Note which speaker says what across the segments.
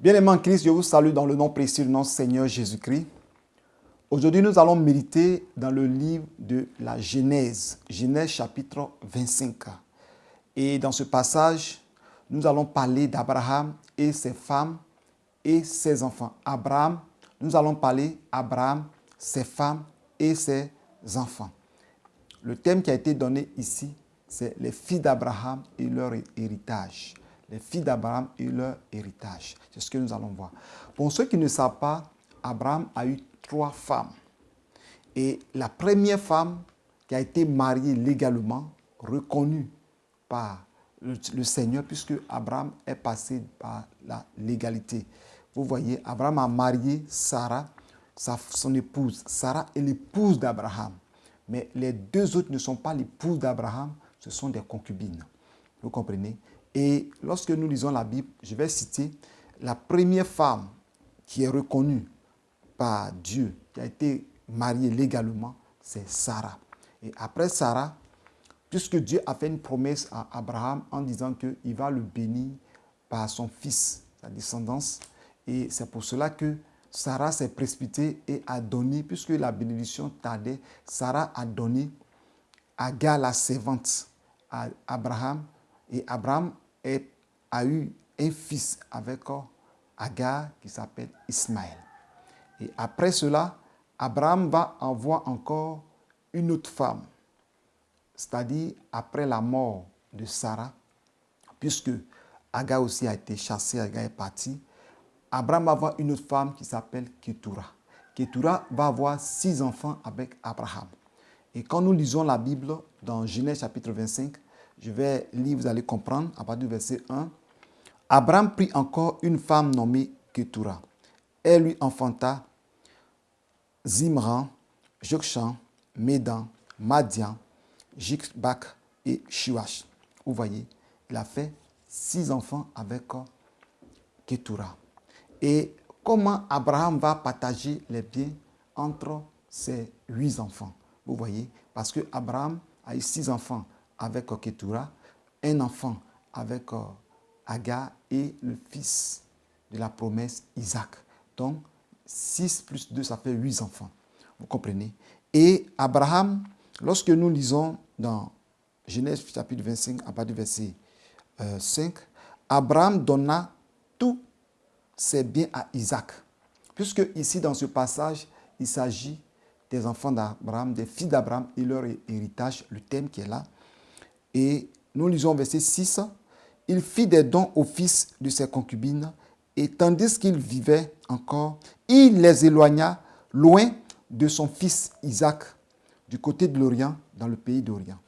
Speaker 1: Bien-aimés en Christ, je vous salue dans le nom précieux de notre Seigneur Jésus-Christ. Aujourd'hui, nous allons méditer dans le livre de la Genèse, Genèse chapitre 25. Et dans ce passage, nous allons parler d'Abraham et ses femmes et ses enfants. Nous allons parler d'Abraham, ses femmes et ses enfants. Le thème qui a été donné ici, c'est les filles d'Abraham et leur héritage. Les filles d'Abraham et leur héritage. C'est ce que nous allons voir. Pour ceux qui ne savent pas, Abraham a eu 3 femmes. Et la première femme qui a été mariée légalement, reconnue par le Seigneur, puisque Abraham est passé par la légalité. Vous voyez, Abraham a marié Sarah, son épouse. Sarah est l'épouse d'Abraham. Mais les 2 autres ne sont pas l'épouses d'Abraham, ce sont des concubines. Vous comprenez? Et lorsque nous lisons la Bible, je vais citer la première femme qui est reconnue par Dieu, qui a été mariée légalement, c'est Sarah. Et après Sarah, puisque Dieu a fait une promesse à Abraham en disant qu'il va le bénir par son fils, sa descendance, et c'est pour cela que Sarah s'est précipitée et a donné, puisque la bénédiction tardait, Sarah a donné Agar la servante à Abraham, et Abraham a eu un fils avec Agar qui s'appelle Ismaël. Et après cela, Abraham va avoir encore une autre femme, c'est-à-dire après la mort de Sarah, puisque Agar aussi a été chassée, Agar est partie. Abraham va avoir une autre femme qui s'appelle Ketura. Ketura va avoir 6 enfants avec Abraham. Et quand nous lisons la Bible dans Genèse chapitre 25, je vais lire, vous allez comprendre, à partir du verset 1. Abraham prit encore une femme nommée Ketura. Elle lui enfanta Zimran, Jokshan, Médan, Madian, Jikbak et Shuash. Vous voyez, il a fait 6 enfants avec Ketura. Et comment Abraham va partager les biens entre ses 8 enfants? Vous voyez, parce que Abraham a eu 6 enfants avec Ketura, un enfant avec Agar et le fils de la promesse Isaac. Donc, 6 plus 2, ça fait 8 enfants. Vous comprenez? Et Abraham, lorsque nous lisons dans Genèse chapitre 25, à partir du verset 5, Abraham donna tous ses biens à Isaac. Puisque ici, dans ce passage, il s'agit des enfants d'Abraham, des filles d'Abraham et leur héritage, le thème qui est là. Et nous lisons verset 6. Il fit des dons aux fils de ses concubines, et tandis qu'il vivait encore, il les éloigna loin de son fils Isaac, du côté de l'Orient, dans le pays d'Orient.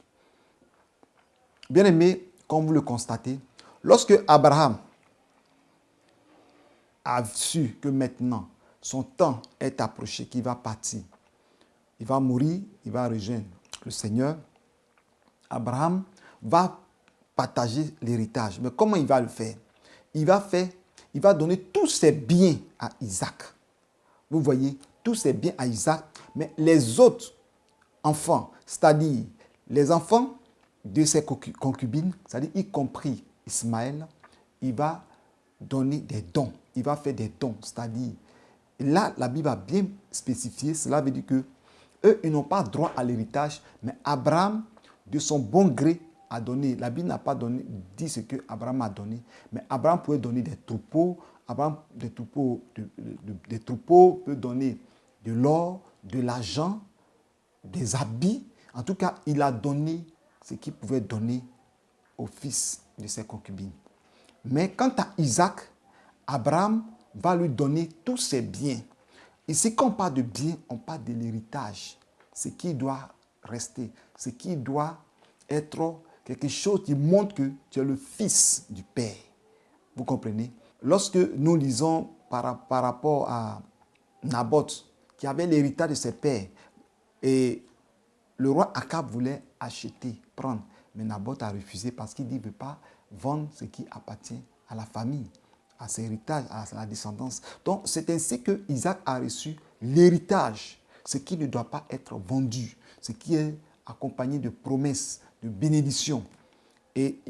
Speaker 1: Bien-aimés, comme vous le constatez, lorsque Abraham a su que maintenant son temps est approché, qu'il va partir, il va mourir, il va rejoindre le Seigneur, Abraham va partager l'héritage. Mais comment il va le faire? Il va donner tous ses biens à Isaac. Vous voyez, tous ses biens à Isaac, mais les autres enfants, c'est-à-dire les enfants de ses concubines, c'est-à-dire y compris Ismaël, il va donner des dons. Il va faire des dons, c'est-à-dire, là, la Bible a bien spécifié, cela veut dire que eux, ils n'ont pas droit à l'héritage, mais Abraham, de son bon gré, a donné. La Bible n'a pas dit ce que Abraham a donné, mais Abraham pouvait donner des troupeaux. Abraham, des troupeaux peut donner de l'or, de l'argent, des habits. En tout cas, il a donné ce qu'il pouvait donner au fils de ses concubines. Mais quant à Isaac, Abraham va lui donner tous ses biens. Ici, quand on parle de biens, on parle de l'héritage. Ce qui doit rester, ce qui doit être quelque chose qui montre que tu es le fils du Père. Vous comprenez? Lorsque nous lisons par rapport à Naboth, qui avait l'héritage de ses pères, et le roi Akab voulait acheter, prendre, mais Naboth a refusé parce qu'il dit qu'il ne veut pas vendre ce qui appartient à la famille, à ses héritages, à la descendance. Donc, c'est ainsi que Isaac a reçu l'héritage, ce qui ne doit pas être vendu, ce qui est accompagné de promesses, de bénédictions. Et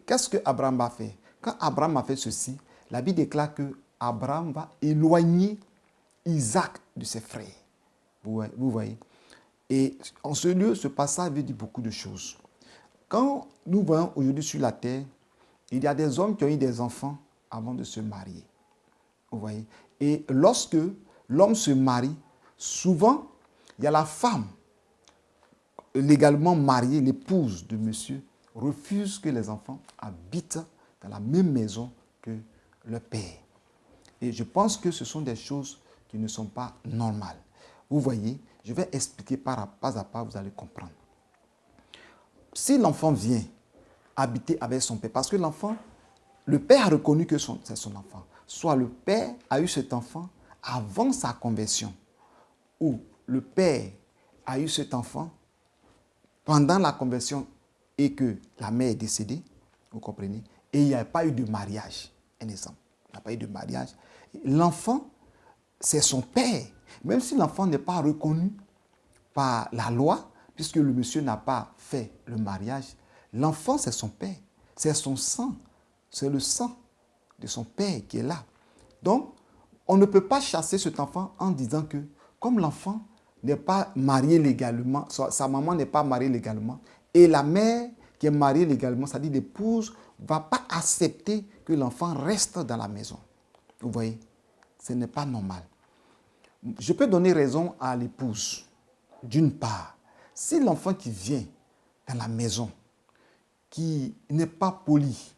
Speaker 1: qu'est-ce que Abraham a fait? Quand Abraham a fait ceci, la Bible déclare que Abraham va éloigner Isaac de ses frères. Vous voyez? Et en ce lieu, ce passage veut dire beaucoup de choses. Quand nous voyons aujourd'hui sur la terre, il y a des hommes qui ont eu des enfants avant de se marier. Vous voyez? Et lorsque l'homme se marie, souvent, il y a la femme légalement mariée, l'épouse de monsieur, refuse que les enfants habitent dans la même maison que le père. Et je pense que ce sont des choses qui ne sont pas normales. Vous voyez, je vais expliquer pas à pas, vous allez comprendre. Si l'enfant vient habiter avec son père, parce que l'enfant, le père a reconnu que c'est son enfant, soit le père a eu cet enfant avant sa conversion, ou le père a eu cet enfant pendant la conversion et que la mère est décédée, vous comprenez, et il n'y a pas eu de mariage, un exemple, il n'y a pas eu de mariage. L'enfant, c'est son père, même si l'enfant n'est pas reconnu par la loi, puisque le monsieur n'a pas fait le mariage, l'enfant, c'est son père, c'est son sang, c'est le sang de son père qui est là. Donc, on ne peut pas chasser cet enfant en disant que, comme l'enfant n'est pas marié légalement, sa maman n'est pas mariée légalement, et la mère qui est mariée légalement, c'est-à-dire l'épouse, ne va pas accepter que l'enfant reste dans la maison. Vous voyez, ce n'est pas normal. Je peux donner raison à l'épouse. D'une part, si l'enfant qui vient dans la maison, qui n'est pas poli,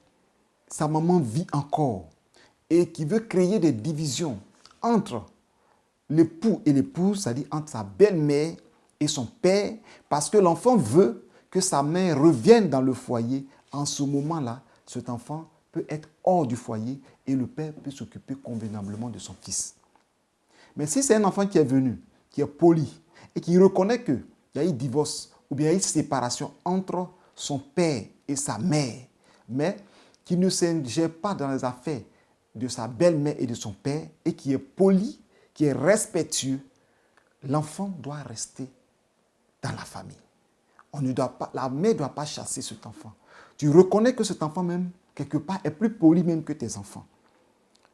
Speaker 1: sa maman vit encore, et qui veut créer des divisions entre l'époux et l'épouse, c'est-à-dire entre sa belle-mère et son père, parce que l'enfant veut que sa mère revienne dans le foyer, en ce moment-là, cet enfant peut être hors du foyer et le père peut s'occuper convenablement de son fils. Mais si c'est un enfant qui est venu, qui est poli, et qui reconnaît qu'il y a eu divorce ou bien il y a eu séparation entre son père et sa mère, mais qui ne s'ingère pas dans les affaires de sa belle-mère et de son père, et qui est poli, qui est respectueux, l'enfant doit rester dans la famille. La mère ne doit pas chasser cet enfant. Tu reconnais que cet enfant même, quelque part, est plus poli même que tes enfants.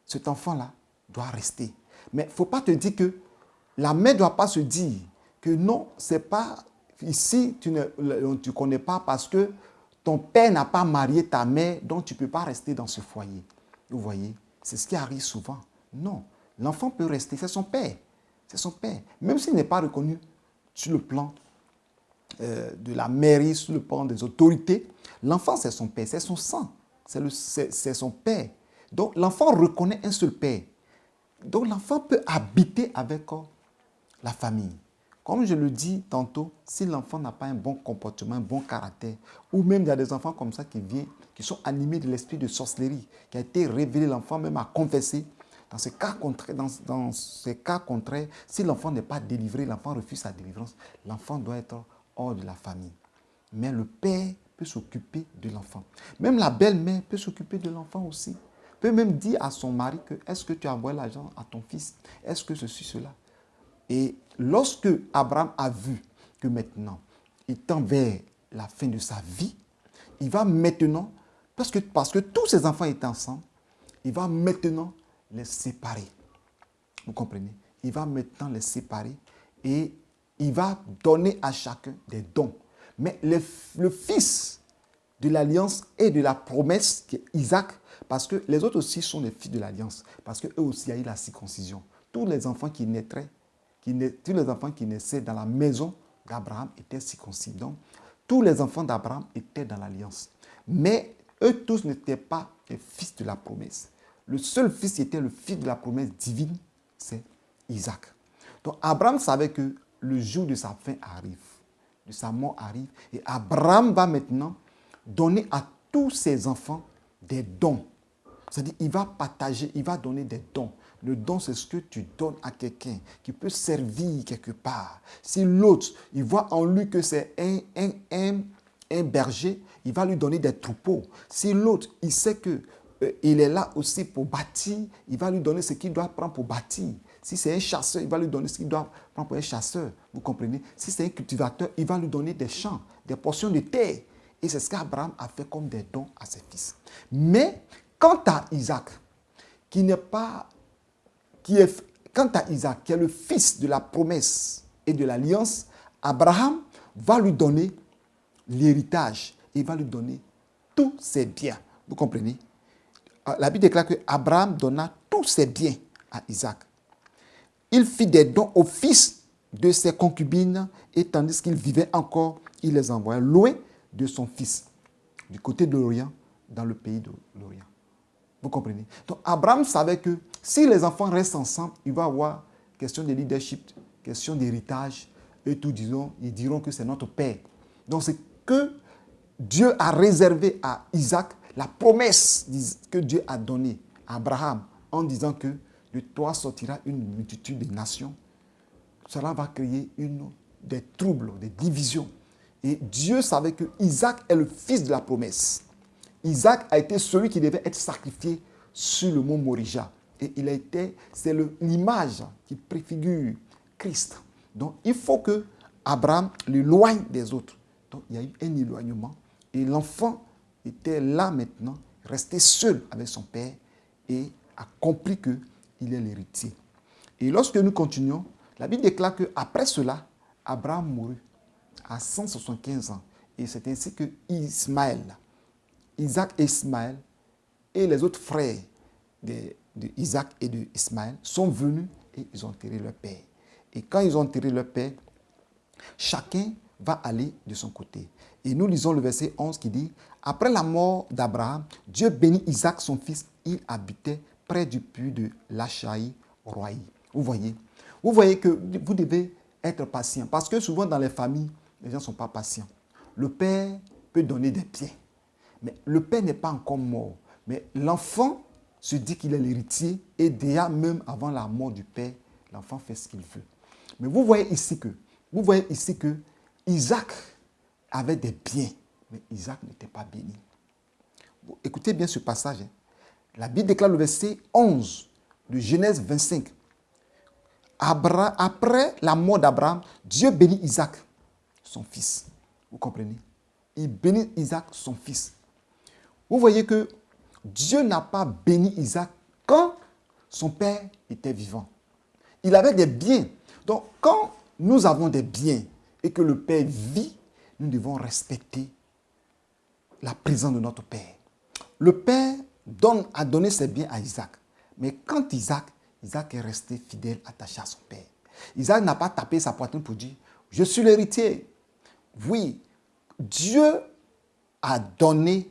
Speaker 1: Cet enfant-là doit rester. Mais il ne faut pas te dire que la mère ne doit pas se dire que non, c'est pas ici, tu ne connais pas parce que ton père n'a pas marié ta mère, donc tu ne peux pas rester dans ce foyer. Vous voyez, c'est ce qui arrive souvent. Non, l'enfant peut rester, c'est son père. C'est son père. Même s'il n'est pas reconnu sur le plan de la mairie, sur le plan des autorités, l'enfant c'est son père, c'est son sang, c'est son père. Donc l'enfant reconnaît un seul père. Donc l'enfant peut habiter avec la famille. Comme je le dis tantôt, si l'enfant n'a pas un bon comportement, un bon caractère, ou même il y a des enfants comme ça qui viennent, qui sont animés de l'esprit de sorcellerie, qui a été révélé, l'enfant même a confessé. Dans ces cas contraires, si l'enfant n'est pas délivré, l'enfant refuse sa délivrance, l'enfant doit être hors de la famille. Mais le père peut s'occuper de l'enfant. Même la belle-mère peut s'occuper de l'enfant aussi. Peut même dire à son mari que est-ce que tu as envoyé l'argent à ton fils? Est-ce que ceci, cela? Et lorsque Abraham a vu que maintenant, il tend vers la fin de sa vie, il va maintenant, parce que tous ses enfants étaient ensemble, il va maintenant les séparer. Vous comprenez? Il va maintenant les séparer et il va donner à chacun des dons. Mais le fils de l'alliance et de la promesse, qui est Isaac, parce que les autres aussi sont les fils de l'alliance, parce qu'eux aussi, il y a eu la circoncision. Tous les enfants qui naîtraient, tous les enfants qui naissaient dans la maison d'Abraham étaient circoncis. Donc, tous les enfants d'Abraham étaient dans l'alliance. Mais eux tous n'étaient pas les fils de la promesse. Le seul fils qui était le fils de la promesse divine, c'est Isaac. Donc, Abraham savait que le jour de sa fin arrive, de sa mort arrive, et Abraham va maintenant donner à tous ses enfants des dons. C'est-à-dire, il va partager, il va donner des dons. Le don, c'est ce que tu donnes à quelqu'un qui peut servir quelque part. Si l'autre, il voit en lui que c'est un berger, il va lui donner des troupeaux. Si l'autre, il sait qu'il est là aussi pour bâtir, il va lui donner ce qu'il doit prendre pour bâtir. Si c'est un chasseur, il va lui donner ce qu'il doit prendre pour un chasseur. Vous comprenez? Si c'est un cultivateur, il va lui donner des champs, des portions de terre. Et c'est ce qu'Abraham a fait comme des dons à ses fils. Mais quant à Isaac, qui n'est pas quant à Isaac, qui est le fils de la promesse et de l'alliance, Abraham va lui donner l'héritage. Il va lui donner tous ses biens. Vous comprenez? La Bible déclare que Abraham donna tous ses biens à Isaac. Il fit des dons au fils de ses concubines et tandis qu'il vivait encore, il les envoya loin de son fils, du côté de l'Orient, dans le pays de l'Orient. Vous comprenez? Donc Abraham savait que si les enfants restent ensemble, il va y avoir question de leadership, question d'héritage, et tout, ils diront que c'est notre père. Donc c'est que Dieu a réservé à Isaac la promesse que Dieu a donnée à Abraham en disant que de toi sortira une multitude de nations. Cela va créer des troubles, des divisions. Et Dieu savait que Isaac est le fils de la promesse. Isaac a été celui qui devait être sacrifié sur le mont Morija. Et c'est l'image qui préfigure Christ. Donc il faut que Abraham l'éloigne des autres. Donc il y a eu un éloignement. Et l'enfant était là maintenant, resté seul avec son père et a compris qu'il est l'héritier. Et lorsque nous continuons, la Bible déclare qu'après cela, Abraham mourut à 175 ans. Et c'est ainsi que Isaac et Ismaël et les autres frères d'Isaac et d'Ismaël sont venus et ils ont enterré leur père. Et quand ils ont enterré leur père, chacun va aller de son côté. Et nous lisons le verset 11 qui dit « Après la mort d'Abraham, Dieu bénit Isaac son fils. Il habitait près du puits de Lachaï Roaï. » Vous voyez que vous devez être patient. Parce que souvent dans les familles, les gens ne sont pas patients. Le père peut donner des biens. Mais le père n'est pas encore mort. Mais l'enfant se dit qu'il est l'héritier et déjà même avant la mort du père, l'enfant fait ce qu'il veut. Mais vous voyez ici que Isaac avait des biens, mais Isaac n'était pas béni. Écoutez bien ce passage. La Bible déclare le verset 11 de Genèse 25. Après la mort d'Abraham, Dieu bénit Isaac, son fils. Vous comprenez? Il bénit Isaac, son fils. Vous voyez que Dieu n'a pas béni Isaac quand son père était vivant. Il avait des biens. Donc, quand nous avons des biens et que le père vit, nous devons respecter la présence de notre père. Le père a donné ses biens à Isaac. Mais quand Isaac est resté fidèle, attaché à son père. Isaac n'a pas tapé sa poitrine pour dire « Je suis l'héritier ». Oui, Dieu a donné,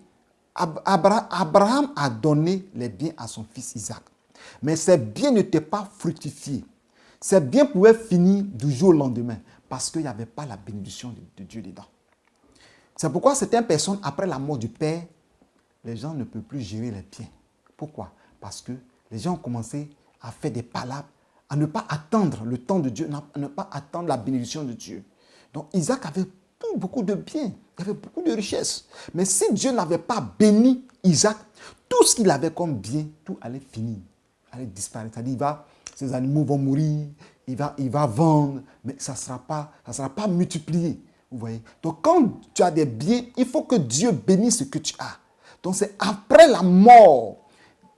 Speaker 1: Abraham a donné les biens à son fils Isaac. Mais ces biens n'étaient pas fructifiés. Ces biens pouvaient finir du jour au lendemain parce qu'il n'y avait pas la bénédiction de Dieu dedans. C'est pourquoi certaines personnes, après la mort du père, les gens ne peuvent plus gérer les biens. Pourquoi? Parce que les gens ont commencé à faire des palabres, à ne pas attendre le temps de Dieu, à ne pas attendre la bénédiction de Dieu. Donc Isaac avait beaucoup de biens, il avait beaucoup de richesses. Mais si Dieu n'avait pas béni Isaac, tout ce qu'il avait comme bien, tout allait finir, allait disparaître. C'est-à-dire, ses animaux vont mourir, il va vendre, mais ça ne sera pas multiplié. Vous voyez? Donc quand tu as des biens, il faut que Dieu bénisse ce que tu as. Donc c'est après la mort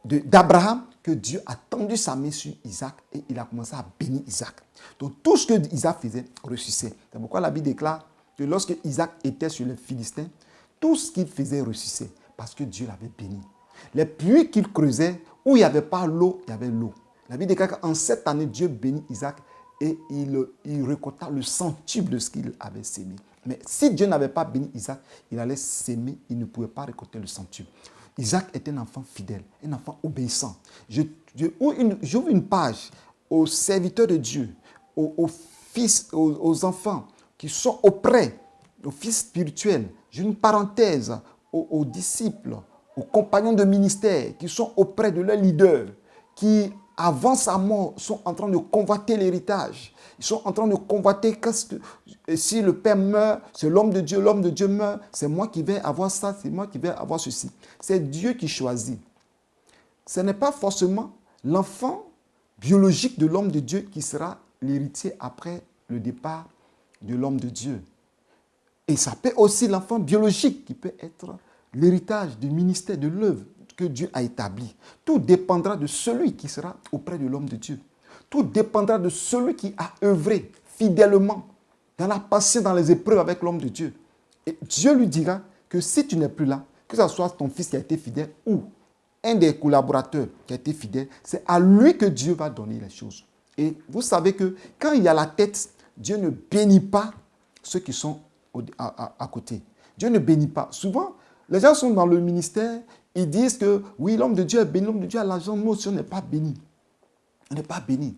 Speaker 1: d'Abraham que Dieu a tendu sa main sur Isaac et il a commencé à bénir Isaac. Donc tout ce que Isaac faisait ressuscitait. C'est pourquoi la Bible déclare que lorsque Isaac était sur les Philistins, tout ce qu'il faisait ressuscitait parce que Dieu l'avait béni. Les puits qu'il creusait, où il n'y avait pas l'eau, il y avait l'eau. La Bible déclare qu'en cette année, Dieu bénit Isaac et il récolta le centuple de ce qu'il avait sémé. Mais si Dieu n'avait pas béni Isaac, il allait s'aimer, il ne pouvait pas récolter le centuple. Isaac était un enfant fidèle, un enfant obéissant. J'ouvre une page aux serviteurs de Dieu, aux fils, aux enfants qui sont auprès, aux fils spirituels. J'ai une parenthèse aux disciples, aux compagnons de ministère qui sont auprès de leur leader, qui avant sa mort sont en train de convoiter l'héritage. Ils sont en train de convoiter si le père meurt, c'est l'homme de Dieu meurt, c'est moi qui vais avoir ça, c'est moi qui vais avoir ceci. C'est Dieu qui choisit. Ce n'est pas forcément l'enfant biologique de l'homme de Dieu qui sera l'héritier après le départ de l'homme de Dieu. Et ça peut aussi l'enfant biologique qui peut être l'héritage du ministère, de l'œuvre que Dieu a établi. Tout dépendra de celui qui sera auprès de l'homme de Dieu. Tout dépendra de celui qui a œuvré fidèlement dans la patience, dans les épreuves avec l'homme de Dieu. Et Dieu lui dira que si tu n'es plus là, que ce soit ton fils qui a été fidèle ou un des collaborateurs qui a été fidèle, c'est à lui que Dieu va donner les choses. Et vous savez que quand il y a la tête, Dieu ne bénit pas ceux qui sont à côté. Dieu ne bénit pas. Souvent, les gens sont dans le ministère, ils disent que oui, l'homme de Dieu est béni, l'homme de Dieu a l'argent, nous aussi on n'est pas béni. On n'est pas béni.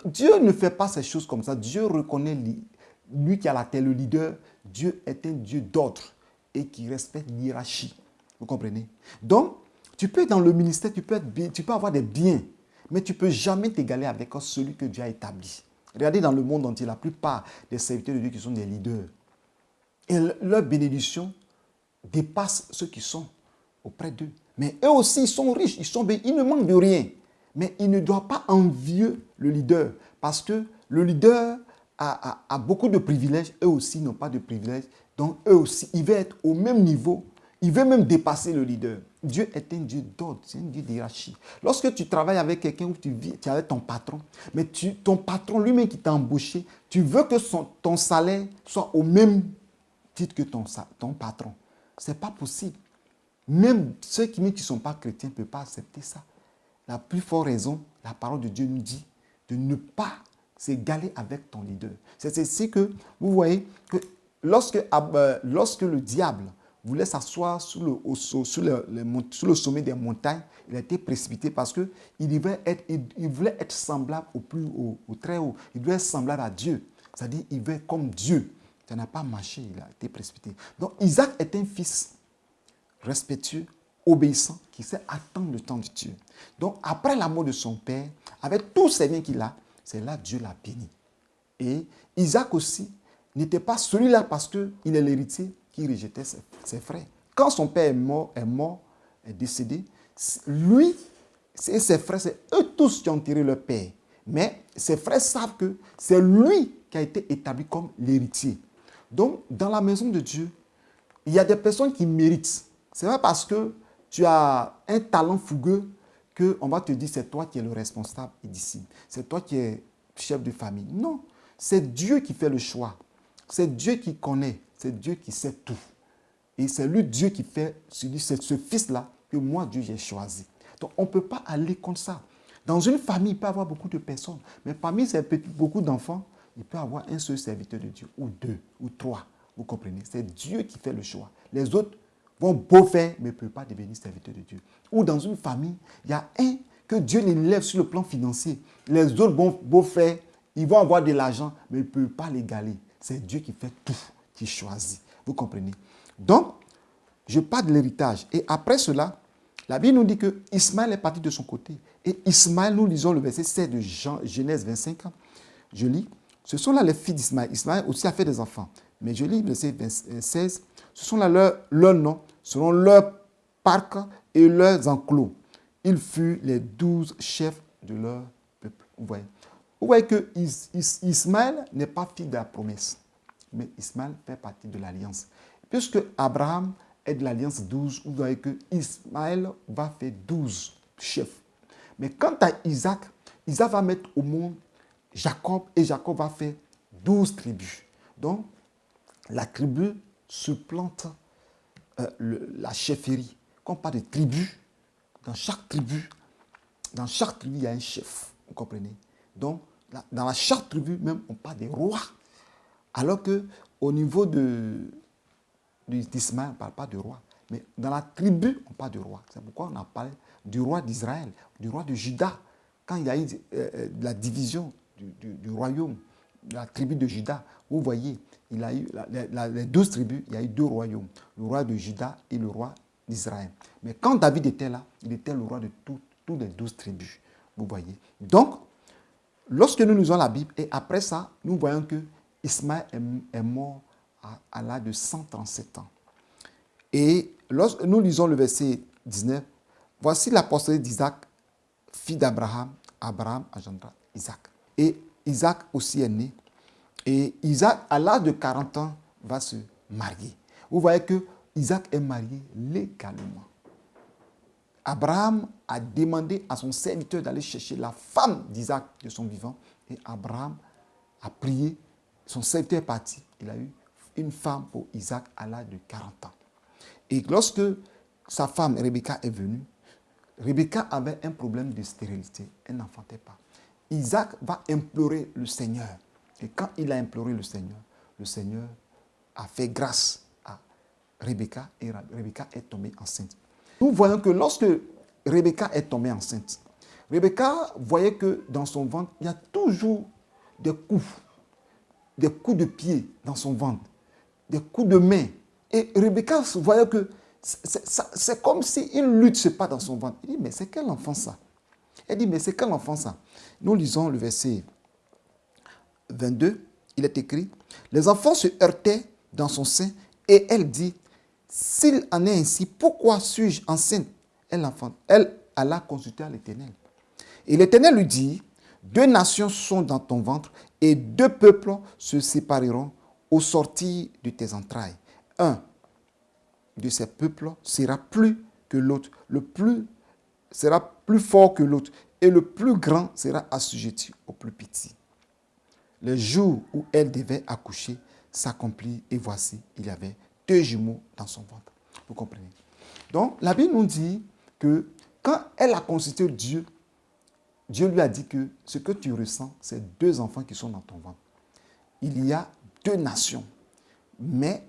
Speaker 1: Dieu ne fait pas ces choses comme ça. Dieu reconnaît lui qui a la tête, le leader. Dieu est un Dieu d'ordre et qui respecte l'hiérarchie. Vous comprenez? Donc, tu peux être dans le ministère, tu peux avoir des biens, mais tu ne peux jamais t'égaler avec celui que Dieu a établi. Regardez dans le monde entier, la plupart des serviteurs de Dieu qui sont des leaders, et leur bénédiction dépasse ceux qui sont auprès d'eux. Mais eux aussi, ils sont riches, ils ne manquent de rien. Mais ils ne doivent pas envier le leader, parce que le leader a beaucoup de privilèges, eux aussi n'ont pas de privilèges. Donc eux aussi, ils veulent être au même niveau, ils veulent même dépasser le leader. Dieu est un Dieu d'ordre, c'est un Dieu d'hierarchie. Lorsque tu travailles avec quelqu'un où tu es avec ton patron, mais ton patron lui-même qui t'a embauché, tu veux que ton salaire soit au même titre que ton patron. Ce n'est pas possible. Même ceux qui ne sont pas chrétiens ne peuvent pas accepter ça. La plus forte raison, la parole de Dieu nous dit de ne pas s'égaler avec ton leader. C'est ici que vous voyez que lorsque le diable voulait s'asseoir sur le sommet des montagnes, il a été précipité parce qu'il voulait être semblable au très haut. Il voulait être semblable à Dieu. C'est-à-dire qu'il veut être comme Dieu. Ça n'a pas marché, il a été précipité. Donc Isaac est un fils respectueux, obéissant, qui sait attendre le temps de Dieu. Donc, après la mort de son père, avec tous ces biens qu'il a, c'est là que Dieu l'a béni. Et Isaac aussi n'était pas celui-là parce qu'il est l'héritier qui rejetait ses frères. Quand son père est décédé, lui et ses frères, c'est eux tous qui ont tiré leur père. Mais ses frères savent que c'est lui qui a été établi comme l'héritier. Donc, dans la maison de Dieu, il y a des personnes qui méritent. Ce n'est pas parce que tu as un talent fougueux qu'on va te dire c'est toi qui es le responsable d'ici. C'est toi qui es chef de famille. Non, c'est Dieu qui fait le choix. C'est Dieu qui connaît. C'est Dieu qui sait tout. Et c'est lui, Dieu, qui fait, c'est ce fils-là que moi, Dieu, j'ai choisi. Donc, on ne peut pas aller comme ça. Dans une famille, il peut y avoir beaucoup de personnes. Mais parmi ces beaucoup d'enfants, il peut y avoir un seul serviteur de Dieu, ou deux, ou trois. Vous comprenez? C'est Dieu qui fait le choix. Les autres vont beau faire, mais ne peuvent pas devenir serviteurs de Dieu. Ou dans une famille, il y a un que Dieu l'élève sur le plan financier. Les autres vont beau faire, ils vont avoir de l'argent, mais ils ne peuvent pas l'égaler. C'est Dieu qui fait tout, qui choisit. Vous comprenez? Donc, je parle de l'héritage. Et après cela, la Bible nous dit que Ismaël est parti de son côté. Et Ismaël, nous lisons le verset 7 de Genèse 25. Je lis. Ce sont là les filles d'Ismaël. Ismaël aussi a fait des enfants. Mais je lis le verset 16. Ce sont là leurs noms, selon leur parc et leurs enclos. Ils furent les 12 chefs de leur peuple. Vous voyez que Ismaël n'est pas fils de la promesse. Mais Ismaël fait partie de l'alliance. Puisque Abraham est de l'alliance 12, vous voyez que Ismaël va faire 12 chefs. Mais quant à Isaac, Isaac va mettre au monde Jacob et Jacob va faire 12 tribus. Donc, la tribu supplante la chefferie. Quand on parle de tribus, dans chaque tribu, il y a un chef. Vous comprenez? Donc, dans chaque tribu, même, on parle des rois. Alors qu'au niveau d'Ismaël, on ne parle pas de roi. Mais dans la tribu, on parle de roi. C'est pourquoi on a parlé du roi d'Israël, du roi de Juda. Quand il y a eu la division du royaume, la tribu de Juda, vous voyez, il a eu les 12 tribus, il y a eu 2 royaumes, le roi de Juda et le roi d'Israël. Mais quand David était là, il était le roi de tous les 12 tribus. Vous voyez. Donc, lorsque nous lisons la Bible, et après ça, nous voyons que Ismaël est mort à l'âge de 137 ans. Et lorsque nous lisons le verset 19, voici la postérité d'Isaac, fils d'Abraham. Abraham engendra Isaac. Et Isaac aussi est né. Et Isaac, à l'âge de 40 ans, va se marier. Vous voyez que Isaac est marié légalement. Abraham a demandé à son serviteur d'aller chercher la femme d'Isaac de son vivant. Et Abraham a prié. Son serviteur est parti. Il a eu une femme pour Isaac à l'âge de 40 ans. Et lorsque sa femme Rebecca est venue, Rebecca avait un problème de stérilité. Elle n'enfantait pas. Isaac va implorer le Seigneur. Et quand il a imploré le Seigneur a fait grâce à Rebecca et Rebecca est tombée enceinte. Nous voyons que lorsque Rebecca est tombée enceinte, Rebecca voyait que dans son ventre, il y a toujours des coups de pied dans son ventre, des coups de main. Et Rebecca voyait que c'est comme si une lutte se passe dans son ventre. Il dit, mais c'est quel enfant ça? Elle dit, mais c'est quel enfant ça? Nous lisons le verset 22, il est écrit, les enfants se heurtaient dans son sein et elle dit, s'il en est ainsi, pourquoi suis-je enceinte? Elle alla consulter l'Éternel. Et l'Éternel lui dit, deux nations sont dans ton ventre et deux peuples se sépareront au sortir de tes entrailles. Un de ces peuples sera plus que l'autre, sera plus fort que l'autre, et le plus grand sera assujetti au plus petit. Le jour où elle devait accoucher s'accomplit, et voici, il y avait deux jumeaux dans son ventre. Vous comprenez? Donc, la Bible nous dit que quand elle a consulté Dieu, Dieu lui a dit que ce que tu ressens, c'est deux enfants qui sont dans ton ventre. Il y a deux nations, mais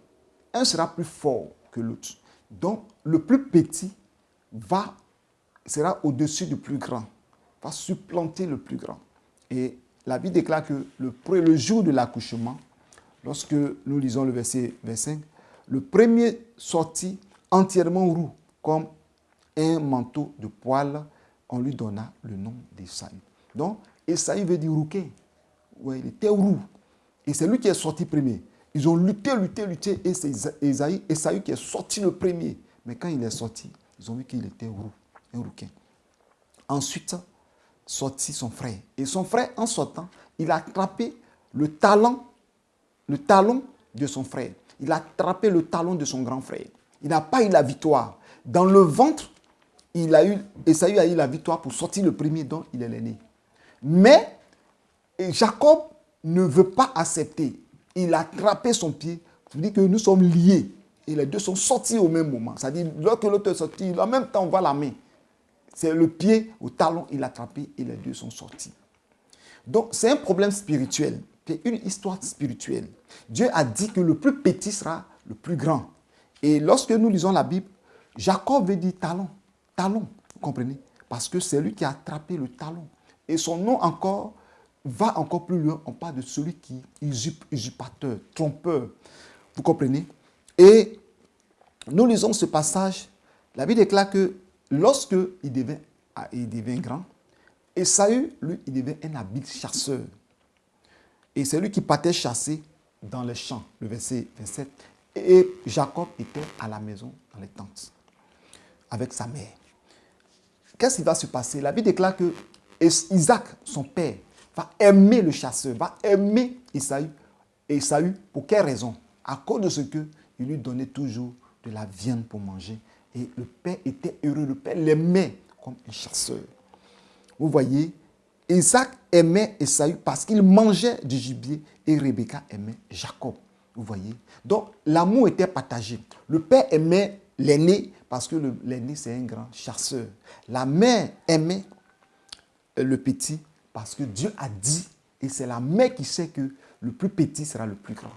Speaker 1: un sera plus fort que l'autre. Donc, le plus petit sera au-dessus du plus grand, va supplanter le plus grand. Et la Bible déclare que le jour de l'accouchement, lorsque nous lisons le verset 25, le premier sortit entièrement roux, comme un manteau de poil. On lui donna le nom d'Ésaü. Donc, Ésaü veut dire rouquin. Ouais, il était roux. Et c'est lui qui est sorti premier. Ils ont lutté, et c'est Ésaü qui est sorti le premier. Mais quand il est sorti, ils ont vu qu'il était roux, un rouquin. Ensuite, sortit son frère. Et son frère, en sortant, il a attrapé le talon de son frère. Il a attrapé le talon de son grand frère. Il n'a pas eu la victoire. Dans le ventre, Ésaü a eu la victoire pour sortir le premier dont il est l'aîné. Mais Jacob ne veut pas accepter. Il a attrapé son pied. Il dit que nous sommes liés. Et les deux sont sortis au même moment. C'est-à-dire, lorsque l'autre est sorti, en même temps, on voit la main. C'est le pied au talon, il a attrapé et les deux sont sortis. Donc, c'est un problème spirituel. C'est une histoire spirituelle. Dieu a dit que le plus petit sera le plus grand. Et lorsque nous lisons la Bible, Jacob veut dire talon. Talon, vous comprenez? Parce que c'est lui qui a attrapé le talon. Et son nom encore va encore plus loin. On parle de celui qui est usurpateur, trompeur. Vous comprenez? Et nous lisons ce passage. La Bible déclare que lorsque il devient grand, Ésaü, lui, il devient un habile chasseur. Et c'est lui qui partait chasser dans les champs, le verset 27. Et Jacob était à la maison, dans les tentes, avec sa mère. Qu'est-ce qui va se passer? La Bible déclare que Isaac, son père, va aimer le chasseur, va aimer Ésaü. Ésaü, pour quelle raison? À cause de ce qu'il lui donnait toujours de la viande pour manger. Et le père était heureux, le père l'aimait comme un chasseur. Vous voyez, Isaac aimait Ésaü parce qu'il mangeait du gibier et Rebecca aimait Jacob. Vous voyez? Donc, l'amour était partagé. Le père aimait l'aîné parce que l'aîné, c'est un grand chasseur. La mère aimait le petit parce que Dieu a dit, et c'est la mère qui sait que le plus petit sera le plus grand.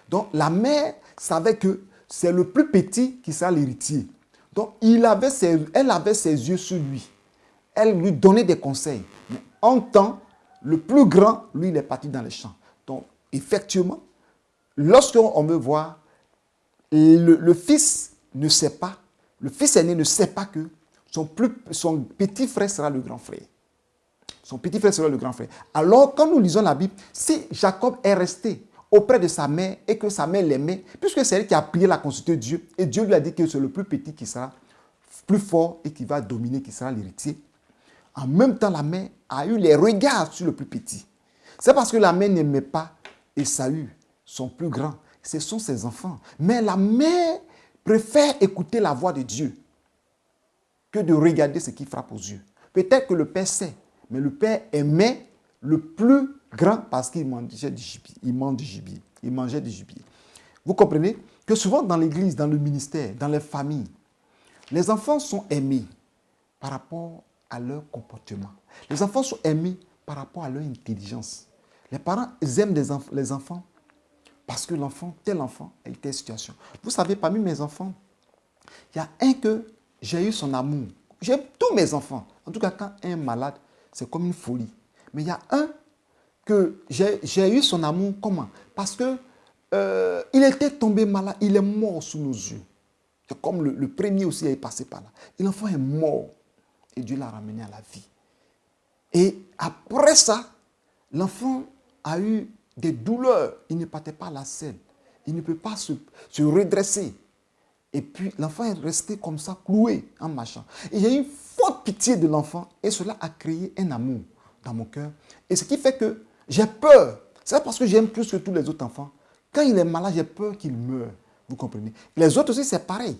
Speaker 1: Donc, la mère savait que c'est le plus petit qui sera l'héritier. Donc, elle avait ses yeux sur lui. Elle lui donnait des conseils. Mais en temps, le plus grand, lui, il est parti dans les champs. Donc, effectivement, lorsqu'on veut voir, le fils ne sait pas, le fils aîné ne sait pas que son petit frère sera le grand frère. Son petit frère sera le grand frère. Alors, quand nous lisons la Bible, si Jacob est resté auprès de sa mère et que sa mère l'aimait, puisque c'est elle qui a prié la consulter Dieu, et Dieu lui a dit que c'est le plus petit qui sera plus fort et qui va dominer, qui sera l'héritier. En même temps, la mère a eu les regards sur le plus petit. C'est parce que la mère n'aimait pas Ésaü, son plus grand. Ce sont ses enfants. Mais la mère préfère écouter la voix de Dieu. que de regarder ce qui frappe aux yeux. Peut-être que le père sait, mais le père aimait le plus grand parce qu'il mangeait du gibier. Il mangeait du gibier. Vous comprenez que souvent dans l'église, dans le ministère, dans les familles, les enfants sont aimés par rapport à leur comportement. Les enfants sont aimés par rapport à leur intelligence. Les parents aiment les enfants parce que tel enfant a eu telle situation. Vous savez, parmi mes enfants, il y a un que j'ai eu son amour. J'aime tous mes enfants. En tout cas, quand un est malade, c'est comme une folie. Mais il y a un que j'ai eu son amour. Comment? Parce que il était tombé malade. Il est mort sous nos yeux. C'est comme le premier aussi est passé par là. Et l'enfant est mort. Et Dieu l'a ramené à la vie. Et après ça, l'enfant a eu des douleurs. Il ne partait pas à la selle. Il ne peut pas se redresser. Et puis, l'enfant est resté comme ça, cloué en marchant. Et j'ai eu une forte pitié de l'enfant. Et cela a créé un amour dans mon cœur. Et ce qui fait que j'ai peur. C'est parce que j'aime plus que tous les autres enfants. Quand il est malade, j'ai peur qu'il meure. Vous comprenez? Les autres aussi, c'est pareil.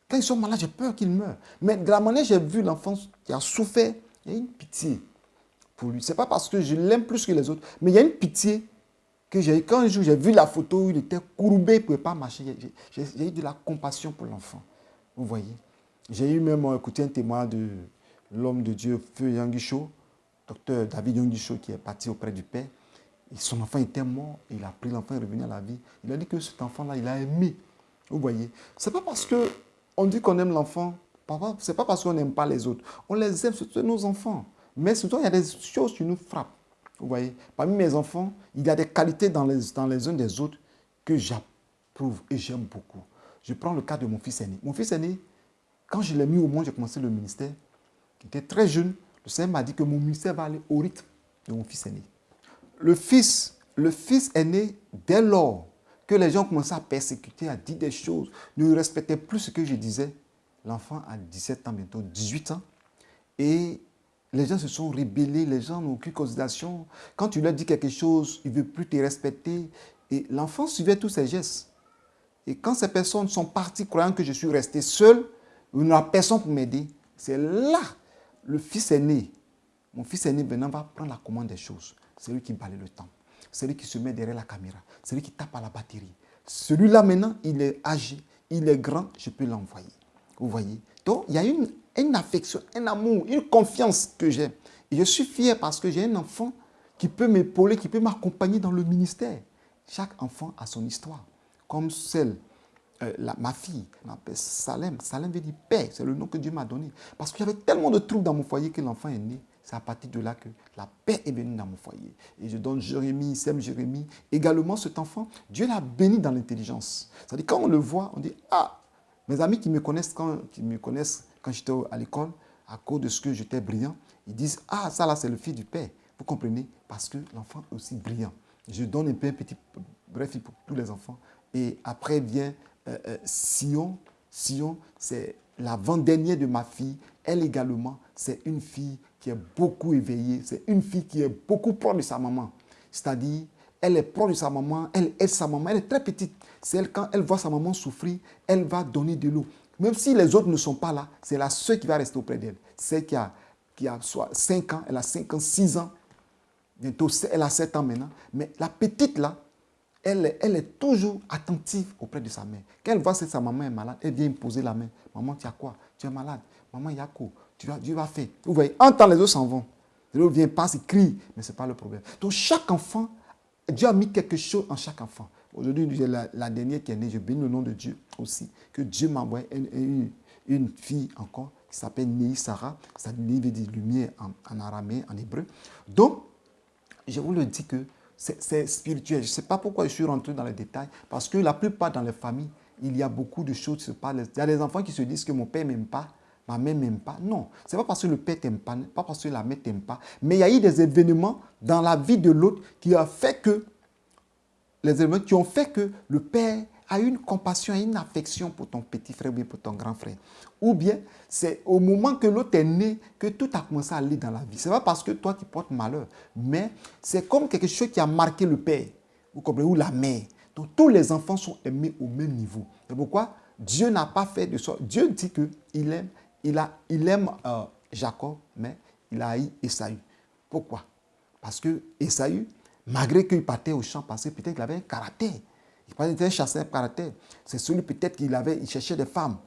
Speaker 1: Quand ils sont malades, j'ai peur qu'ils meurent. Mais de la manière dont j'ai vu l'enfant qui a souffert, il y a une pitié pour lui. Ce n'est pas parce que je l'aime plus que les autres, mais il y a une pitié que j'ai eu. Quand un jour j'ai vu la photo où il était courbé, il ne pouvait pas marcher, j'ai eu de la compassion pour l'enfant. Vous voyez? J'ai eu même écouté un témoin de l'homme de Dieu, Feu Yangisho, docteur David Yangisho, qui est parti auprès du Père. Et son enfant était mort, il a pris l'enfant et est revenu à la vie. Il a dit que cet enfant-là, il a aimé. Vous voyez? Ce n'est pas parce qu'on dit qu'on aime l'enfant, ce n'est pas parce qu'on n'aime pas les autres. On les aime, c'est nos enfants. Mais surtout, il y a des choses qui nous frappent. Vous voyez? Parmi mes enfants, il y a des qualités dans les uns des autres que j'approuve et j'aime beaucoup. Je prends le cas de mon fils aîné. Mon fils aîné, quand je l'ai mis au monde, j'ai commencé le ministère. Il était très jeune. Le Seigneur m'a dit que mon ministère va aller au rythme de mon fils aîné. Le fils aîné, dès lors que les gens commençaient à persécuter, à dire des choses, ne respectaient plus ce que je disais. L'enfant a 17 ans, bientôt 18 ans. Et les gens se sont rébellés, les gens n'ont aucune considération. Quand tu leur dis quelque chose, ils ne veulent plus te respecter. Et l'enfant suivait tous ses gestes. Et quand ces personnes sont parties croyant que je suis resté seul, il n'y aura personne pour m'aider, c'est là le fils aîné. Mon fils aîné maintenant va prendre la commande des choses. C'est lui qui balaye le temple. C'est lui qui se met derrière la caméra. C'est lui qui tape à la batterie. Celui-là maintenant, il est âgé, il est grand, je peux l'envoyer. Vous voyez? Donc, il y a une affection, un amour, une confiance que j'ai. Et je suis fier parce que j'ai un enfant qui peut m'épauler, qui peut m'accompagner dans le ministère. Chaque enfant a son histoire. Comme ma fille, je m'appelle Salem. Salem veut dire paix, c'est le nom que Dieu m'a donné. Parce qu'il y avait tellement de troubles dans mon foyer que l'enfant est né. C'est à partir de là que la paix est venue dans mon foyer. Et je donne Jérémie, Sème Jérémie. Également, cet enfant, Dieu l'a béni dans l'intelligence. C'est-à-dire, quand on le voit, on dit, ah, mes amis qui me connaissent quand j'étais à l'école, à cause de ce que j'étais brillant, ils disent, ah, ça là, c'est le fils du Père. Vous comprenez? Parce que l'enfant est aussi brillant. Je donne un peu un petit bref pour tous les enfants. Et après vient Sion. Sion, c'est l'avant-dernière de ma fille. Elle également, c'est une fille qui est beaucoup éveillée. C'est une fille qui est beaucoup proche de sa maman. C'est-à-dire, elle est proche de sa maman, elle aide sa maman. Elle est très petite. C'est elle, quand elle voit sa maman souffrir, elle va donner de l'eau. Même si les autres ne sont pas là, c'est la seule qui va rester auprès d'elle. Celle qui a soit 5 ans, elle a 5 ans, 6 ans. Bientôt, elle a 7 ans maintenant. Mais la petite là, elle est toujours attentive auprès de sa mère. Quand elle voit que sa maman est malade, elle vient me poser la main. Maman, tu as quoi? Tu es malade? Maman, il y a quoi? Dieu va faire. Vous voyez, en temps, les autres s'en vont. Les autres viennent, passent, ils crient, mais ce n'est pas le problème. Donc, chaque enfant, Dieu a mis quelque chose en chaque enfant. Aujourd'hui, j'ai la dernière qui est née, je bénis le nom de Dieu aussi, que Dieu m'a envoyé une fille encore, qui s'appelle Néhi Sarah. Ça veut dire lumière en araméen, en hébreu. Donc, je vous le dis que c'est spirituel. Je ne sais pas pourquoi je suis rentré dans les détails, parce que la plupart dans les familles, il y a beaucoup de choses qui se passent. Il y a des enfants qui se disent que mon père ne m'aime pas, ma mère ne m'aime pas. Non, ce n'est pas parce que le père ne t'aime pas parce que la mère ne t'aime pas, mais il y a eu des événements dans la vie de l'autre qui ont fait que le père a une compassion et une affection pour ton petit frère ou bien pour ton grand frère. Ou bien, c'est au moment que l'autre est né que tout a commencé à aller dans la vie. Ce n'est pas parce que toi qui portes malheur, mais c'est comme quelque chose qui a marqué le père, vous comprenez, ou la mère. Donc, tous les enfants sont aimés au même niveau. C'est pourquoi Dieu n'a pas fait de ça. Dieu dit qu'il aime il aime Jacob, mais il a haï Ésaü. Pourquoi? Parce que Ésaü, malgré qu'il partait au champ, parce que peut-être qu'il avait un caractère. Il était un chasseur de caractère. C'est celui peut-être il cherchait des femmes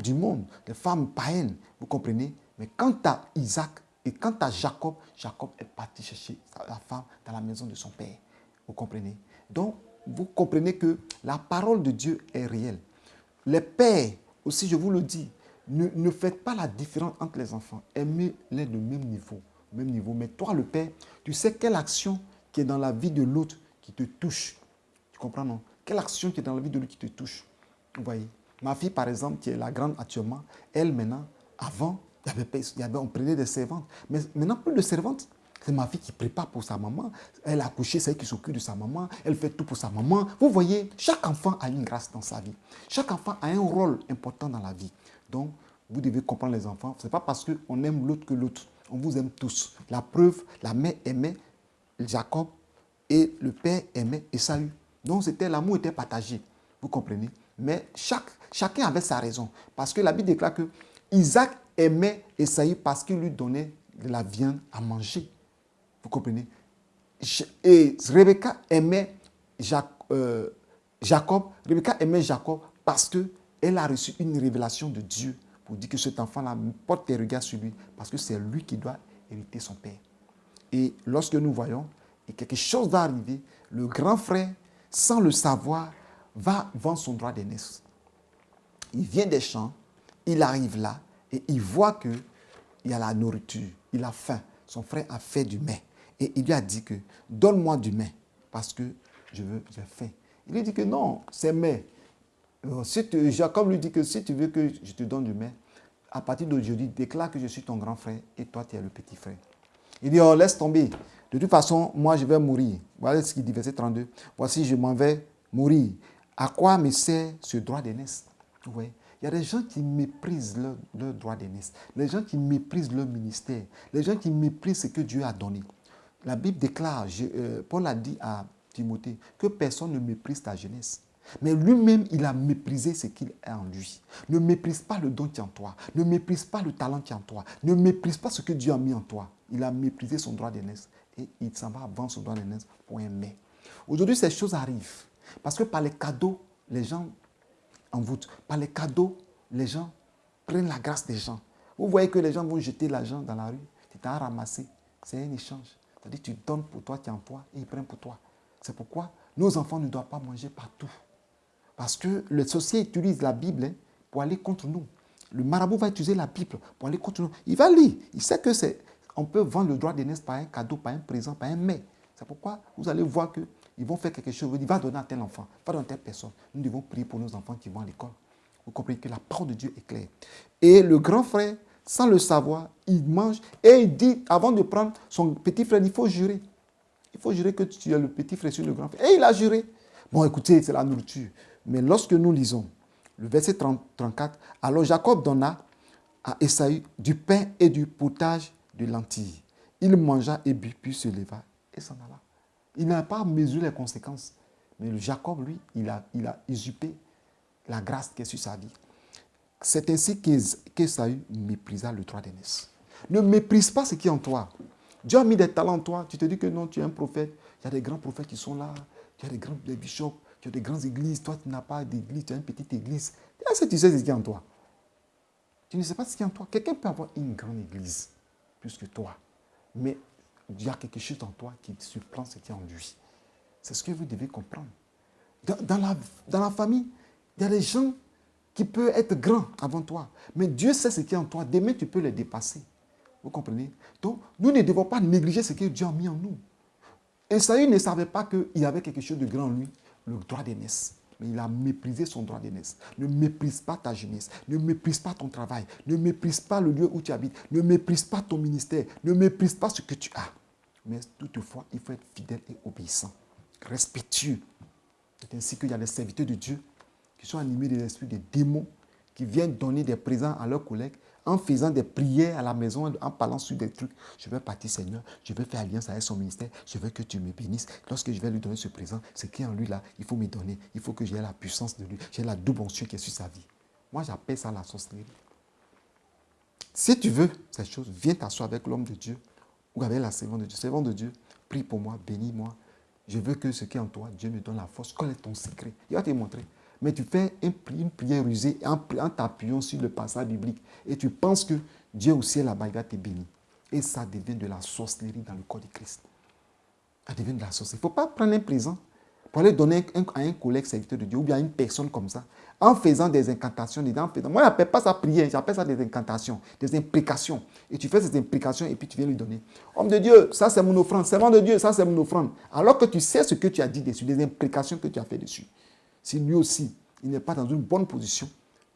Speaker 1: du monde, des femmes païennes, vous comprenez? Mais quant à Isaac et quant à Jacob, Jacob est parti chercher la femme dans la maison de son père. Vous comprenez? Donc, vous comprenez que la parole de Dieu est réelle. Les pères, aussi je vous le dis, ne faites pas la différence entre les enfants. Aimez-les du même niveau. Mais toi, le père, tu sais quelle action qui est dans la vie de l'autre qui te touche. Tu comprends, non? Quelle action qui est dans la vie de l'autre qui te touche. Vous voyez? Ma fille, par exemple, qui est la grande actuellement, elle, maintenant, avant, on prenait des servantes. Mais maintenant, plus de servantes. C'est ma fille qui prépare pour sa maman. Elle a accouché, c'est elle qui s'occupe de sa maman. Elle fait tout pour sa maman. Vous voyez, chaque enfant a une grâce dans sa vie. Chaque enfant a un rôle important dans la vie. Donc, vous devez comprendre les enfants. Ce n'est pas parce qu'on aime l'autre que l'autre. On vous aime tous. La preuve, la mère aimait Jacob et le père aimait Ésaü. Donc, l'amour était partagé. Vous comprenez? Mais chacun avait sa raison. Parce que la Bible déclare que Isaac aimait Ésaü parce qu'il lui donnait de la viande à manger. Vous comprenez? Et Rebecca aimait Jacob. Rebecca aimait Jacob parce qu'elle a reçu une révélation de Dieu pour dire que cet enfant-là porte tes regards sur lui parce que c'est lui qui doit hériter son père. Et lorsque nous voyons que quelque chose va arriver, le grand frère, sans le savoir, va vendre son droit d'aînesse. Il vient des champs, il arrive là et il voit qu'il y a la nourriture, il a faim. Son frère a fait du mets. Et il lui a dit que donne-moi du mets parce que j'ai faim. Il lui dit que non, c'est mets. Jacob lui dit que si tu veux que je te donne du mets, à partir d'aujourd'hui, déclare que je suis ton grand frère et toi tu es le petit frère. Il dit, oh, laisse tomber. De toute façon, moi je vais mourir. Voilà ce qu'il dit, verset 32. Voici, je m'en vais mourir. À quoi me sert ce droit d'aînesse? Vous voyez? Il y a des gens qui méprisent leur droit d'aînesse. Les gens qui méprisent leur ministère. Les gens qui méprisent ce que Dieu a donné. La Bible déclare, Paul a dit à Timothée, que personne ne méprise ta jeunesse. Mais lui-même, il a méprisé ce qu'il a en lui. Ne méprise pas le don qui est en toi. Ne méprise pas le talent qui est en toi. Ne méprise pas ce que Dieu a mis en toi. Il a méprisé son droit d'aînesse. Et il s'en va vendre son droit d'aînesse pour un mais. Aujourd'hui, ces choses arrivent. Parce que par les cadeaux, les gens envoûtent. Par les cadeaux, les gens prennent la grâce des gens. Vous voyez que les gens vont jeter l'argent dans la rue. Tu t'en as ramassé. C'est un échange. C'est-à-dire que tu donnes pour toi qui est en toi et ils prennent pour toi. C'est pourquoi nos enfants ne doivent pas manger partout. Parce que le sorcier utilise la Bible pour aller contre nous. Le marabout va utiliser la Bible pour aller contre nous. Il va lire. Il sait que on peut vendre le droit d'aînesse par un cadeau, par un présent, par un mets. C'est pourquoi vous allez voir qu'ils vont faire quelque chose. Il va donner à tel enfant, va donner à telle personne. Nous devons prier pour nos enfants qui vont à l'école. Vous comprenez que la parole de Dieu est claire. Et le grand frère, sans le savoir, il mange et il dit, avant de prendre son petit frère, il faut jurer. Il faut jurer que tu es le petit frère sur le grand frère. Et il a juré. Bon, écoutez, c'est la nourriture. Mais lorsque nous lisons le verset 34, alors Jacob donna à Ésaü du pain et du potage de lentilles. Il mangea et but, puis se leva et s'en alla. Il n'a pas mesuré les conséquences. Mais Jacob, lui, il a usurpé la grâce qui est sur sa vie. C'est ainsi qu'Ésaü méprisa le droit d'aînesse. Ne méprise pas ce qui est en toi. Dieu a mis des talents en toi. Tu te dis que non, tu es un prophète. Il y a des grands prophètes qui sont là. Il y a des bishops. Tu as des grandes églises. Toi, tu n'as pas d'église. Tu as une petite église. Est-ce que tu sais ce qui est en toi? Tu ne sais pas ce qui est en toi. Quelqu'un peut avoir une grande église plus que toi. Mais il y a quelque chose en toi qui surprend ce qui est en lui. C'est ce que vous devez comprendre. Dans la famille, il y a des gens qui peuvent être grands avant toi. Mais Dieu sait ce qui est en toi. Demain, tu peux les dépasser. Vous comprenez? Donc, nous ne devons pas négliger ce que Dieu a mis en nous. Ésaü ne savait pas qu'il y avait quelque chose de grand en lui, le droit d'aînesse. Mais il a méprisé son droit d'aînesse. Ne méprise pas ta jeunesse. Ne méprise pas ton travail. Ne méprise pas le lieu où tu habites. Ne méprise pas ton ministère. Ne méprise pas ce que tu as. Mais toutefois, il faut être fidèle et obéissant. Respectueux. C'est ainsi qu'il y a les serviteurs de Dieu qui sont animés de l'esprit des démons, qui viennent donner des présents à leurs collègues, en faisant des prières à la maison, en parlant sur des trucs. Je vais partir, Seigneur, je vais faire alliance avec son ministère, je veux que tu me bénisses. Lorsque je vais lui donner ce présent, ce qui est en lui là, il faut me donner. Il faut que j'ai la puissance de lui, j'ai la double onction qui est sur sa vie. Moi, j'appelle ça la sorcellerie. Si tu veux cette chose, viens t'asseoir avec l'homme de Dieu ou avec la servante de Dieu. Servante de Dieu, prie pour moi, bénis-moi. Je veux que ce qui est en toi, Dieu me donne la force. Quel est ton secret? Il va te montrer. Mais tu fais une prière rusée en t'appuyant sur le passage biblique. Et tu penses que Dieu au ciel là-bas, il va te bénir. Et ça devient de la sorcellerie dans le corps de Christ. Ça devient de la sorcellerie. Il ne faut pas prendre un présent pour aller donner à un collègue serviteur de Dieu ou bien à une personne comme ça, en faisant des incantations. Moi, je n'appelle pas ça prière, j'appelle ça des incantations, des imprécations. Et tu fais ces imprécations et puis tu viens lui donner. Homme de Dieu, ça c'est mon offrande. Servant de Dieu, ça c'est mon offrande. Alors que tu sais ce que tu as dit dessus, des imprécations que tu as fait dessus. Si lui aussi, il n'est pas dans une bonne position,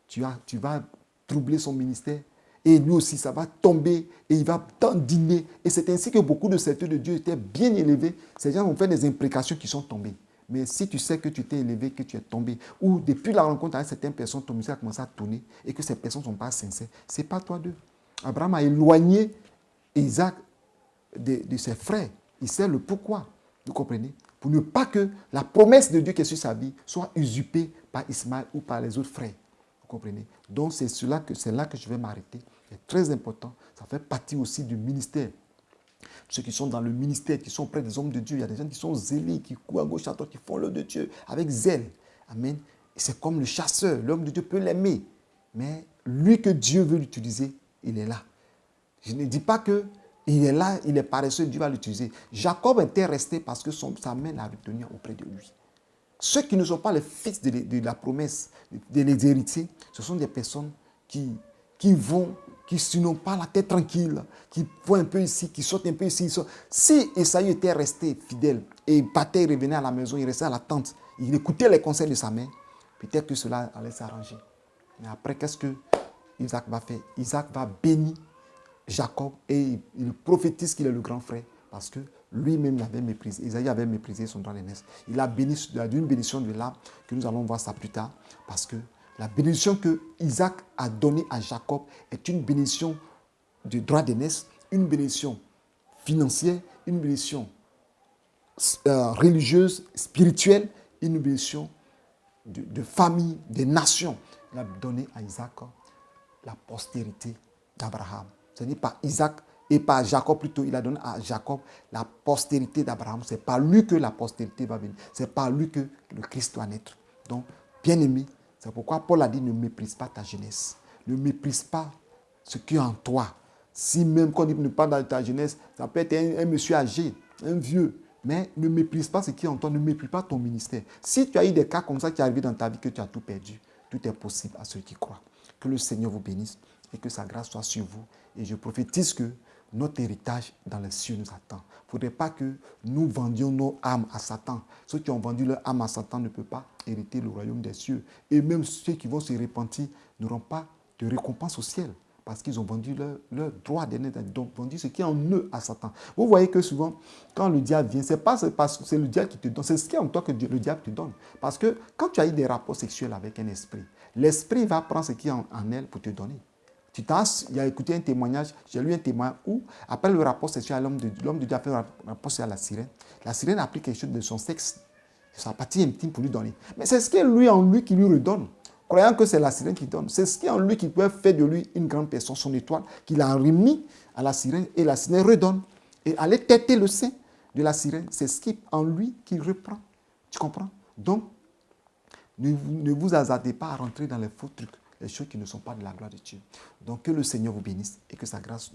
Speaker 1: tu vas troubler son ministère. Et lui aussi, ça va tomber et il va t'endiner. Et c'est ainsi que beaucoup de serviteurs de Dieu étaient bien élevés. Ces gens ont fait des imprécations qui sont tombées. Mais si tu sais que tu t'es élevé, que tu es tombé, ou depuis la rencontre avec certaines personnes, ton ministère a commencé à tourner et que ces personnes ne sont pas sincères, ce n'est pas toi d'eux. Abraham a éloigné Isaac de ses frères. Il sait le pourquoi. Vous comprenez? Pour ne pas que la promesse de Dieu qui est sur sa vie soit usurpée par Ismaël ou par les autres frères. Vous comprenez? Donc c'est là que je vais m'arrêter. C'est très important. Ça fait partie aussi du ministère. Ceux qui sont dans le ministère, qui sont près des hommes de Dieu, il y a des gens qui sont zélés, qui courent à gauche, à droite, qui font l'œuvre de Dieu avec zèle. Amen. Et c'est comme le chasseur. L'homme de Dieu peut l'aimer. Mais lui que Dieu veut l'utiliser, il est là. Je ne dis pas qu'il est là, il est paresseux, Dieu va l'utiliser. Jacob était resté parce que sa main l'a retenu auprès de lui. Ceux qui ne sont pas les fils de la promesse, des héritiers, ce sont des personnes qui n'ont pas la tête tranquille, qui vont un peu ici, qui sautent un peu ici. Si Esaü était resté fidèle et partait, il revenait à la maison, il restait à la tente, il écoutait les conseils de sa mère, peut-être que cela allait s'arranger. Mais après, qu'est-ce que Isaac va faire? Isaac va bénir Jacob et il prophétise qu'il est le grand frère parce que lui-même l'avait méprisé. Isaïe avait méprisé son droit d'aînesse. Il a béni d'une bénédiction de là que nous allons voir ça plus tard parce que la bénédiction que Isaac a donnée à Jacob est une bénédiction de droit d'aînesse, une bénédiction financière, une bénédiction religieuse, spirituelle, une bénédiction de famille, des nations. Il a donné à Isaac la postérité d'Abraham. Ce n'est pas Isaac et pas Jacob plutôt. Il a donné à Jacob la postérité d'Abraham. Ce n'est pas lui que la postérité va venir. Ce n'est pas lui que le Christ doit naître. Donc, bien aimé, c'est pourquoi Paul a dit ne méprise pas ta jeunesse. Ne méprise pas ce qui est en toi. Si même quand on dit ne pas dans ta jeunesse, ça peut être un monsieur âgé, un vieux. Mais ne méprise pas ce qui est en toi. Ne méprise pas ton ministère. Si tu as eu des cas comme ça qui sont arrivés dans ta vie, que tu as tout perdu, tout est possible à ceux qui croient. Que le Seigneur vous bénisse et que sa grâce soit sur vous. Et je prophétise que notre héritage dans les cieux nous attend. Il ne faudrait pas que nous vendions nos âmes à Satan. Ceux qui ont vendu leur âme à Satan ne peuvent pas hériter le royaume des cieux. Et même ceux qui vont se repentir n'auront pas de récompense au ciel parce qu'ils ont vendu leur droit d'aînesse, donc vendu ce qui est en eux à Satan. Vous voyez que souvent, quand le diable vient, ce n'est pas parce que c'est le diable qui te donne, c'est ce qui est en toi que le diable te donne. Parce que quand tu as eu des rapports sexuels avec un esprit, l'esprit va prendre ce qui est en elle pour te donner. Il a écouté un témoignage, j'ai lu un témoignage où, après le rapport sexuel, l'homme de Dieu a fait un rapport sexuel à la sirène. La sirène a pris quelque chose de son sexe, sa partie intime pour lui donner. Mais c'est ce qui est lui en lui qui lui redonne. Croyant que c'est la sirène qui donne. C'est ce qui est en lui qui peut faire de lui une grande personne, son étoile, qu'il a remis à la sirène et la sirène redonne. Et aller têter le sein de la sirène, c'est ce qui est en lui qu'il reprend. Tu comprends? Donc, ne vous hasardez pas à rentrer dans les faux trucs, les choses qui ne sont pas de la gloire de Dieu. Donc que le Seigneur vous bénisse et que sa grâce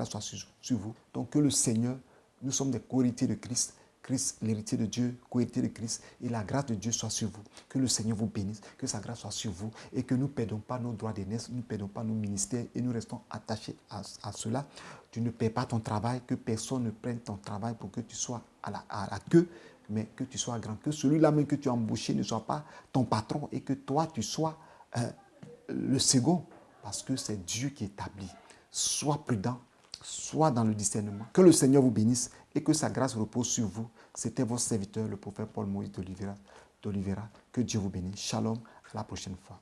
Speaker 1: soit sur vous. Donc que le Seigneur, nous sommes des co-héritiers de Christ, Christ l'héritier de Dieu, co-héritier de Christ, et la grâce de Dieu soit sur vous. Que le Seigneur vous bénisse, que sa grâce soit sur vous et que nous ne perdons pas nos droits d'aînesse, nous ne perdons pas nos ministères et nous restons attachés à cela. Tu ne perds pas ton travail, que personne ne prenne ton travail pour que tu sois à la queue, mais que tu sois grand, que celui-là même que tu as embauché ne soit pas ton patron et que toi tu sois le second, parce que c'est Dieu qui établit. Sois prudent, sois dans le discernement. Que le Seigneur vous bénisse et que sa grâce repose sur vous. C'était votre serviteur, le prophète Paul Moïse d'Oliveira. Que Dieu vous bénisse. Shalom, à la prochaine fois.